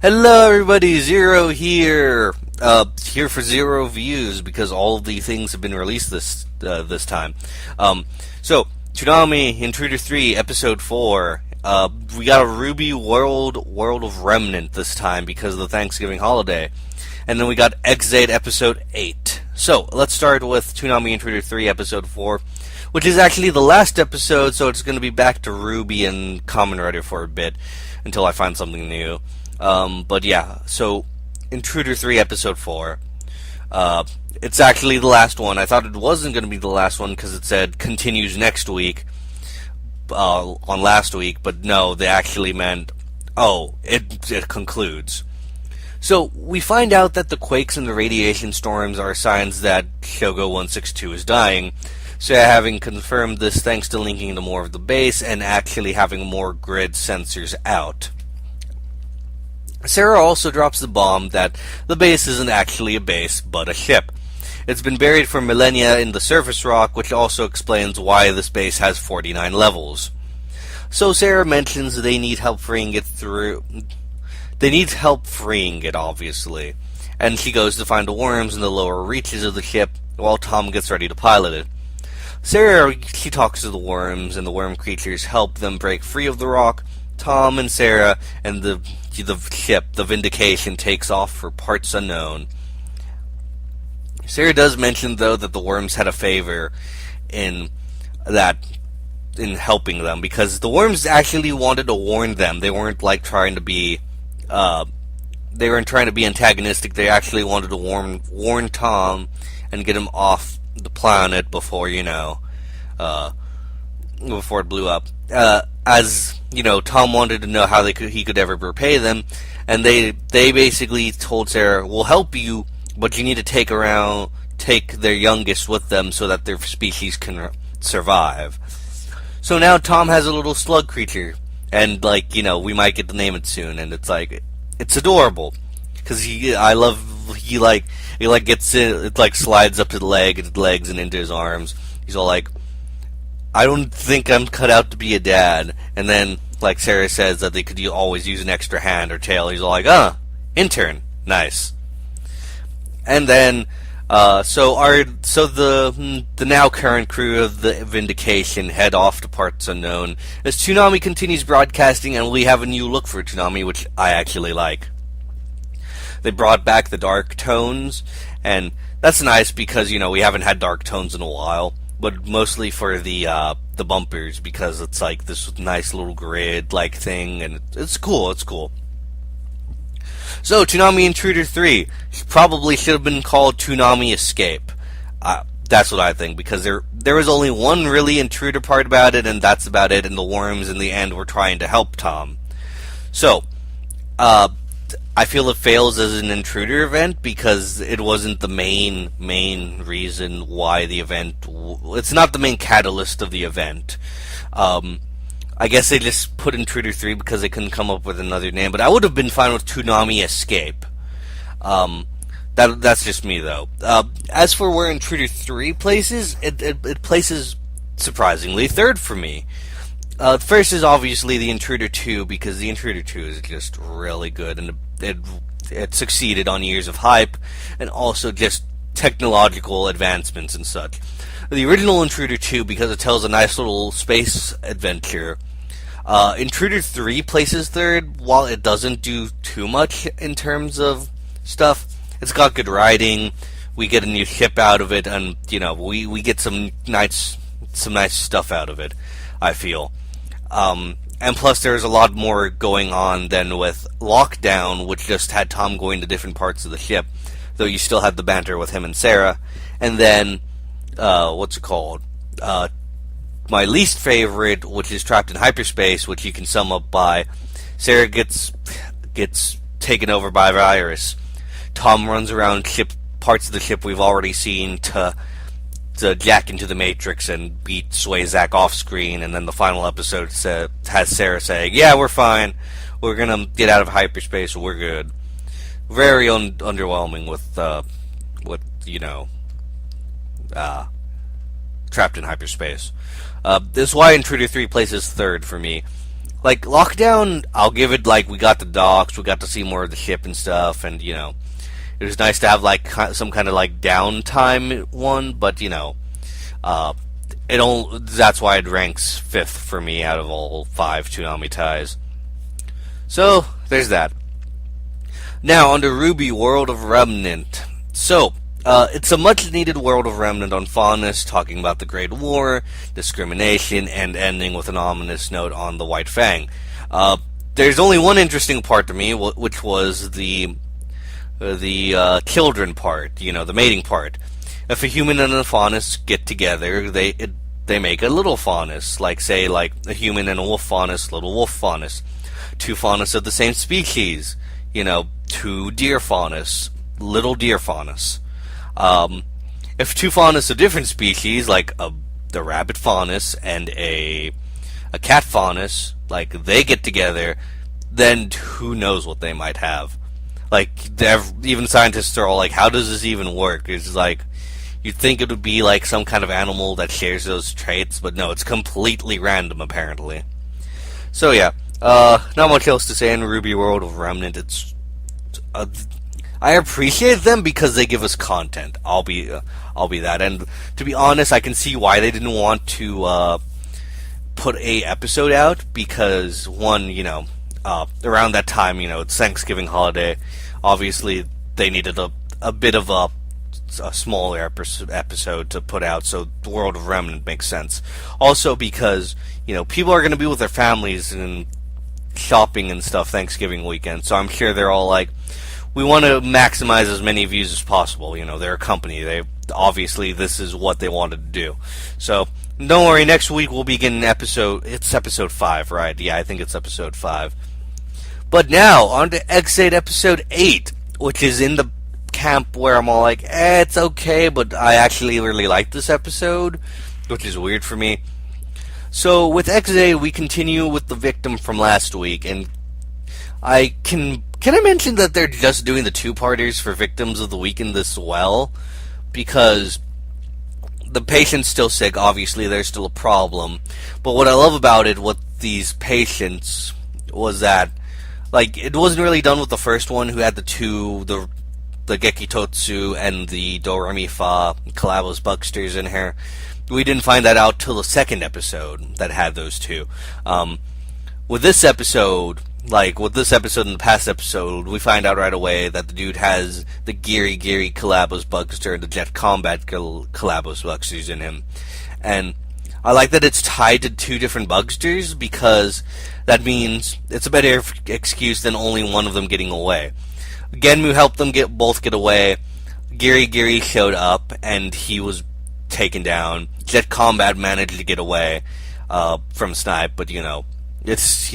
Hello everybody, Zero here. Here for zero views because all of the things have been released this time. So Toonami Intruder III Episode 4. We got a RWBY World of Remnant this time because of the Thanksgiving holiday. And then we got Exade Episode 8. So let's start with Toonami Intruder III Episode 4, which is actually the last episode, so it's going to be back to RWBY and Kamen Rider for a bit until I find something new. But yeah, so Intruder 3 Episode 4. It's actually the last one. I thought it wasn't going to be the last one because it said continues next week on last week, but no, they actually meant, it concludes. So we find out that the quakes and the radiation storms are signs that Shogo 162 is dying. So having confirmed this thanks to linking to more of the base and actually having more grid sensors out. Sarah also drops the bomb that the base isn't actually a base, but a ship. It's been buried for millennia in the surface rock, which also explains why this base has 49 levels. So Sarah mentions they need help freeing it obviously. And she goes to find the worms in the lower reaches of the ship, while Tom gets ready to pilot it. She talks to the worms, and the worm creatures help them break free of the rock. Tom and Sarah and the ship, the Vindication, takes off for parts unknown. Sarah does mention, though, that the worms had a favor in helping them, because the worms actually wanted to warn them. They weren't trying to be antagonistic. They actually wanted to warn Tom and get him off the planet before before it blew up. As you know, Tom wanted to know how he could ever repay them, and they basically told Sarah, "We'll help you, but you need to take their youngest with them so that their species can survive." So now Tom has a little slug creature, and we might get to name it soon, and it's adorable because he gets in, it slides up his legs and into his arms. He's all like, "I don't think I'm cut out to be a dad." And then, Sarah says that they could always use an extra hand or tail. He's all like, intern, nice. And then, the now current crew of the Vindication head off to parts unknown as Toonami continues broadcasting, and we have a new look for Toonami, which I actually like. They brought back the dark tones, and that's nice because we haven't had dark tones in a while. But mostly for the bumpers, because it's this nice little grid thing, and it's cool. It's cool. So Toonami Intruder 3 probably should have been called Toonami Escape. That's what I think, because there was only one really intruder part about it, and that's about it. And the worms in the end were trying to help Tom. So I feel it fails as an intruder event because it wasn't the main reason why the event. It's not the main catalyst of the event. I guess they just put Intruder 3 because they couldn't come up with another name. But I would have been fine with Toonami Escape. That's just me though. As for where Intruder 3 places, it places surprisingly third for me. First is obviously the Intruder 2, because the Intruder 2 is just really good, and it succeeded on years of hype, and also just technological advancements and such. The original Intruder 2, because it tells a nice little space adventure. Intruder 3 places third, while it doesn't do too much in terms of stuff. It's got good writing, we get a new ship out of it, and, we get some nice stuff out of it, I feel. And plus there's a lot more going on than with Lockdown, which just had Tom going to different parts of the ship, though you still had the banter with him and Sarah. And then, my least favorite, which is Trapped in Hyperspace, which you can sum up by Sarah gets taken over by a virus. Tom runs around parts of the ship we've already seen to jack into the Matrix and beat Swayzak off screen, and then the final episode has Sarah saying, "Yeah, we're fine. We're gonna get out of hyperspace. We're good." Very underwhelming with Trapped in Hyperspace. This is why Intruder 3 places third for me. Like, Lockdown, I'll give it, like, we got the docks, we got to see more of the ship and stuff, and, it was nice to have, like, some kind of, like, downtime one, but, that's why it ranks 5th for me out of all 5 Toonami ties. So, there's that. Now, on to RWBY, World of Remnant. So, it's a much-needed World of Remnant on Faunus, talking about the Great War, discrimination, and ending with an ominous note on the White Fang. There's only one interesting part to me, which was the children part, the mating part. If a human and a faunus get together, they make a little faunus, like a human and a wolf faunus, little wolf faunus. 2 faunus of the same species, 2 deer faunus, little deer faunus. If 2 faunus of different species, like the rabbit faunus and a cat faunus, like they get together, then who knows what they might have. Like, even scientists are all like, how does this even work? It's like, you'd think it would be like some kind of animal that shares those traits, but no, it's completely random, apparently. So yeah, not much else to say in RWBY World of Remnant. I appreciate them because they give us content. I'll be that. And to be honest, I can see why they didn't want to put a episode out, because one, around that time, it's Thanksgiving holiday. Obviously, they needed a bit of a smaller episode to put out, so the World of Remnant makes sense. Also because, people are going to be with their families and shopping and stuff Thanksgiving weekend, so I'm sure they're all like, we want to maximize as many views as possible. They're a company. Obviously, this is what they wanted to do. So, don't worry, next week we'll begin it's episode 5, right? Yeah, I think it's episode 5. But now, on to X8 episode 8, which is in the camp where I'm all like, it's okay, but I actually really like this episode, which is weird for me. So, with X8, we continue with the victim from last week, and can I mention that they're just doing the 2-parters for Victims of the Weekend as well? Because the patient's still sick, obviously there's still a problem. But what I love about it with these patients was that, like, it wasn't really done with the first one, who had the Gekitotsu and the Doremi-Fa Calabos Bucksters in here. We didn't find that out till the second episode that had those 2. With this episode and the past episode, we find out right away that the dude has the Giri Calabos Bugster and the Jet Combat Calabos Bugsters in him. And I like that it's tied to 2 different Bugsters, because that means it's a better excuse than only one of them getting away. Genmu helped them both get away. Giri showed up and he was taken down. Jet Combat managed to get away from Snipe, but it's,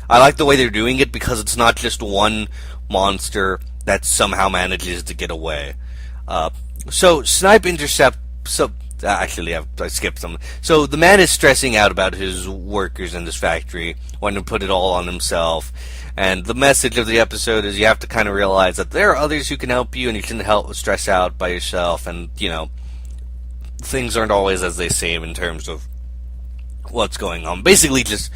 I like the way they're doing it, because it's not just one monster that somehow manages to get away. So Snipe actually, I skipped some. So the man is stressing out about his workers in this factory, wanting to put it all on himself. And the message of the episode is you have to kind of realize that there are others who can help you, and you shouldn't stress out by yourself. And, things aren't always as they seem in terms of what's going on. Basically, just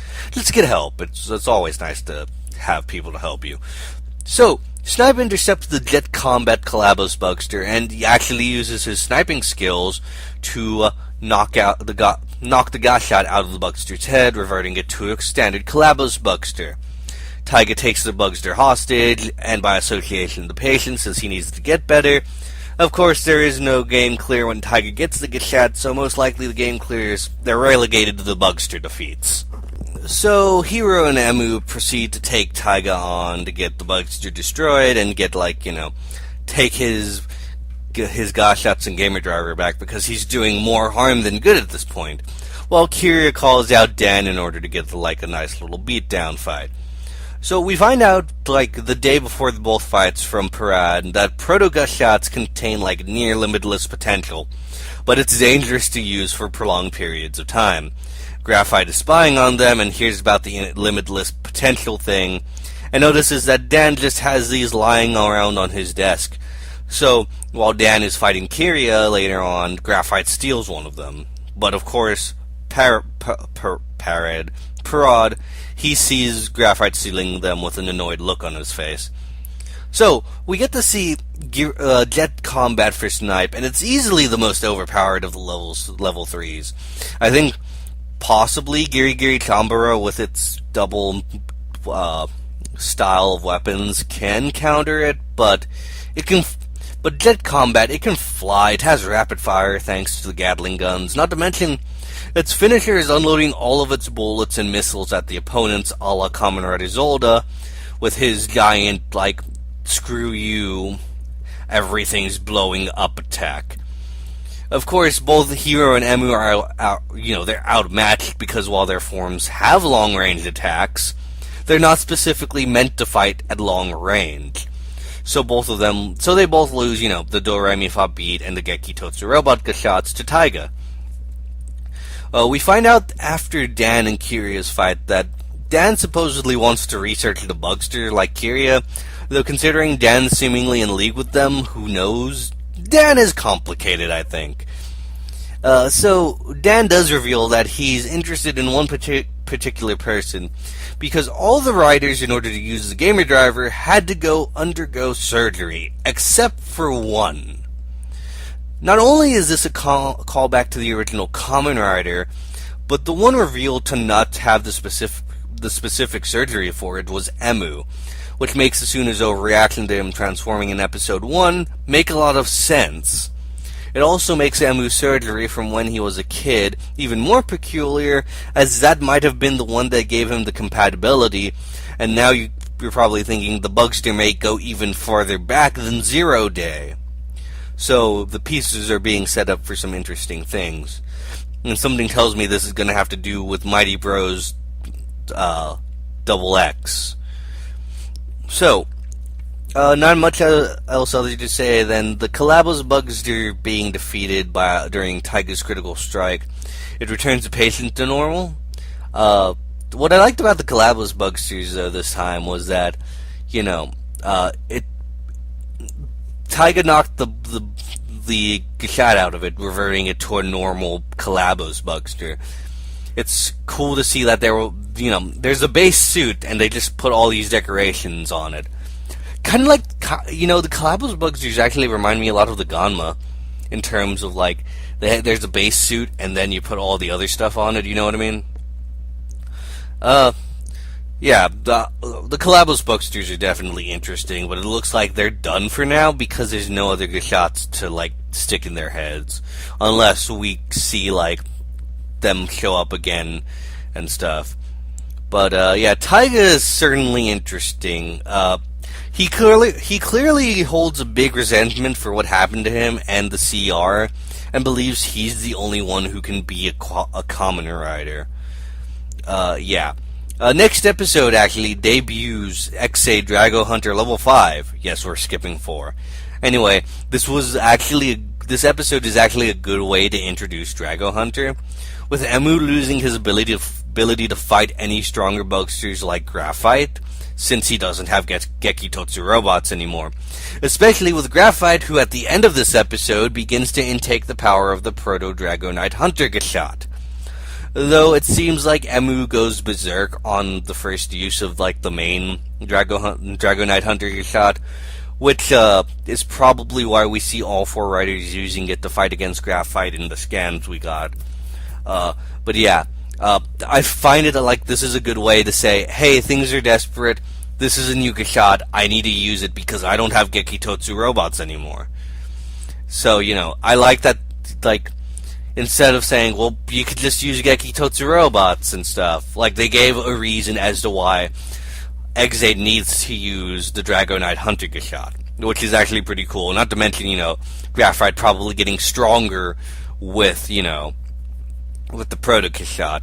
get help. It's always nice to have people to help you. So, Snipe intercepts the Jet Combat Calabos Bugster, and he actually uses his sniping skills to knock the gas shot out of the Bugster's head, reverting it to a standard Calabos Bugster. Taiga takes the Bugster hostage, and by association the patient, says he needs to get better. Of course, there is no game clear when Taiga gets the shot, so most likely the game clears. They're relegated to the Bugster defeats. So, Hiro and Emu proceed to take Taiga on to get the Bugster destroyed and get, take his gas shots and gamer driver back, because he's doing more harm than good at this point. While Kiria calls out Dan in order to get a nice little beatdown fight. So we find out, the day before both fights from Parad, that proto-gus shots contain, near limitless potential, but it's dangerous to use for prolonged periods of time. Graphite is spying on them and hears about the limitless potential thing, and notices that Dan just has these lying around on his desk. So, while Dan is fighting Kiria later on, Graphite steals one of them. But of course, Parad he sees Graphite stealing them with an annoyed look on his face. So, we get to see jet combat for Snipe, and it's easily the most overpowered of the level 3s. I think possibly Giri Giri Chambara with its double style of weapons can counter it, but jet combat, it can fly, it has rapid fire thanks to the Gatling guns, not to mention its finisher is unloading all of its bullets and missiles at the opponents a la Kamen Rider Zolda with his giant, screw you, everything's blowing up attack. Of course, both Hiro and Emu are they're outmatched because while their forms have long-range attacks, they're not specifically meant to fight at long range. So they both lose, the Do Re Mi Fa beat and the Geki Totsu robot shots to Taiga. We find out after Dan and Kiria's fight that Dan supposedly wants to research the Bugster like Kiria, though considering Dan's seemingly in league with them, who knows? Dan is complicated, I think. So Dan does reveal that he's interested in one particular person, because all the riders, in order to use the gamer driver, had to undergo surgery, except for one. Not only is this a callback to the original Kamen Rider, but the one revealed to not have the specific surgery for it was Emu, which makes Asuna's overreaction to him transforming in episode 1 make a lot of sense. It also makes Emu's surgery from when he was a kid even more peculiar, as that might have been the one that gave him the compatibility, and now you're probably thinking the Bugster may go even farther back than Zero Day. So the pieces are being set up for some interesting things. And something tells me this is going to have to do with Mighty Bros. Double X. So, not much else other to say than the Calabos Bugster being defeated during Taiga's critical strike. It returns the patient to normal. What I liked about the Calabos Bugsters this time was that, Taiga knocked the shot out of it, reverting it to a normal Calabos Bugster. It's cool to see that there's a base suit and they just put all these decorations on it. Kind of like, the Calabos Bugsters actually remind me a lot of the Ganma in terms of there's a base suit and then you put all the other stuff on it, you know what I mean? Yeah, the Calabos Bugsters are definitely interesting, but it looks like they're done for now because there's no other shots to, stick in their heads. Unless we see, them show up again and stuff. But, Taiga is certainly interesting. He clearly holds a big resentment for what happened to him and the CR, and believes he's the only one who can be a Kamen Rider. Next episode actually debuts XA Drago Hunter level 5. Yes, we're skipping 4. Anyway, this episode is actually a good way to introduce Drago Hunter, with Emu losing his ability to fight any stronger Bugsters like Graphite, since he doesn't have Geki Totsu robots anymore. Especially with Graphite, who at the end of this episode begins to intake the power of the Proto-Drago Knight Hunter Gashat. Though it seems like Emu goes berserk on the first use of the main Drago Knight Hunter Gashat, which is probably why we see all 4 riders using it to fight against Graphite in the scans we got. I find it this is a good way to say, hey, things are desperate, this is a new Gashat, I need to use it because I don't have Geki Totsu robots anymore. So, I like that, instead of saying, well, you could just use Geki Totsu robots and stuff, they gave a reason as to why Exade needs to use the Drago Knight Hunter Gashat, which is actually pretty cool. Not to mention, Graphite probably getting stronger with, with the Proto Gashat.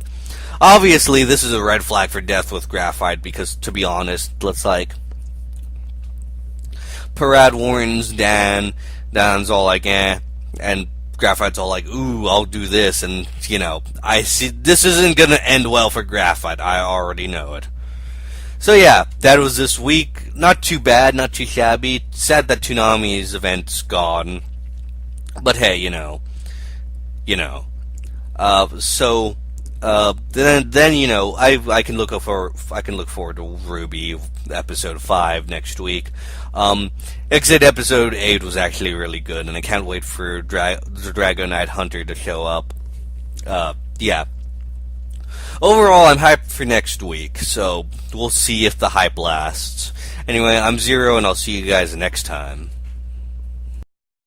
Obviously, this is a red flag for death with Graphite, because, to be honest, Parad warns Dan's all and Graphite's all ooh, I'll do this, and, I see, this isn't gonna end well for Graphite, I already know it. So yeah, that was this week. Not too bad, not too shabby. Sad that Toonami's event's gone. But hey, Then I can look forward to RWBY episode 5 next week. Exit episode 8 was actually really good, and I can't wait for the Dragonite Hunter to show up. Yeah. Overall, I'm hyped for next week, so we'll see if the hype lasts. Anyway, I'm Zero, and I'll see you guys next time.